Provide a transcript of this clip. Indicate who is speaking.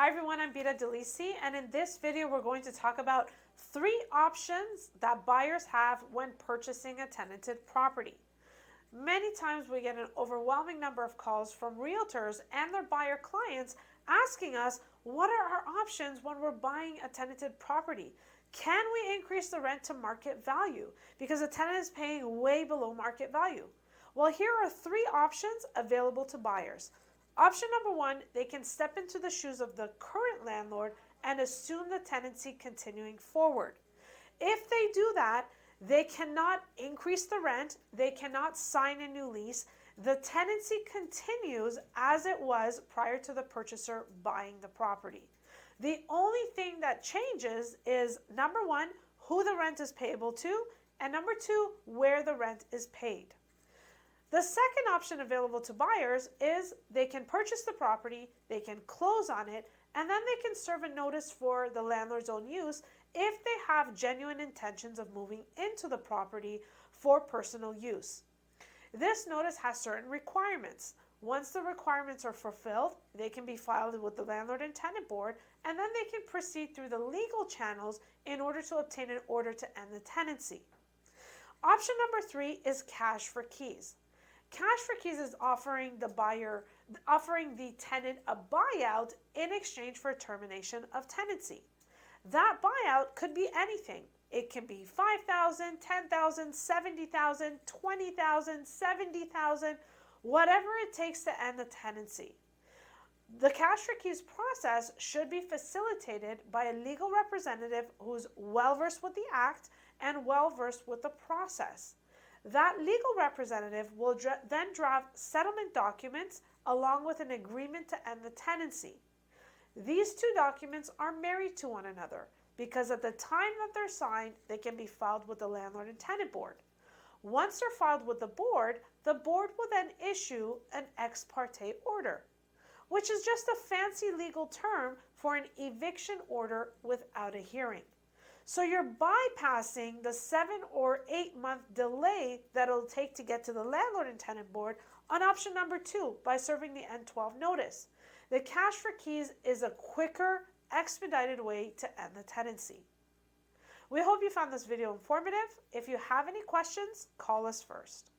Speaker 1: Hi everyone, I'm Bita Delisi, and in this video we're going to talk about 3 options that buyers have when purchasing a tenanted property. Many times we get an overwhelming number of calls from realtors and their buyer clients asking us, what are our options when we're buying a tenanted property? Can we increase the rent to market value because a tenant is paying way below market value? Well, here are 3 options available to buyers. Option number 1, they can step into the shoes of the current landlord and assume the tenancy continuing forward. If they do that, they cannot increase the rent, they cannot sign a new lease. The tenancy continues as it was prior to the purchaser buying the property. The only thing that changes is, number 1, who the rent is payable to, and number 2, where the rent is paid. The second option available to buyers is they can purchase the property, they can close on it, and then they can serve a notice for the landlord's own use if they have genuine intentions of moving into the property for personal use. This notice has certain requirements. Once the requirements are fulfilled, they can be filed with the Landlord and Tenant Board, and then they can proceed through the legal channels in order to obtain an order to end the tenancy. Option number 3 is cash for keys. Cash for keys is offering the tenant a buyout in exchange for termination of tenancy. That buyout could be anything. It can be $5,000, $10,000, $70,000, $20,000, $70,000, whatever it takes to end the tenancy. The cash for keys process should be facilitated by a legal representative who's well versed with the act and well versed with the process. That legal representative will then draft settlement documents along with an agreement to end the tenancy. These 2 documents are married to one another because at the time that they're signed, they can be filed with the Landlord and Tenant Board. Once they're filed with the board will then issue an ex parte order, which is just a fancy legal term for an eviction order without a hearing. So you're bypassing the 7 or 8 month delay that it'll take to get to the Landlord and Tenant Board on option number 2 by serving the N12 notice. The cash for keys is a quicker, expedited way to end the tenancy. We hope you found this video informative. If you have any questions, call us first.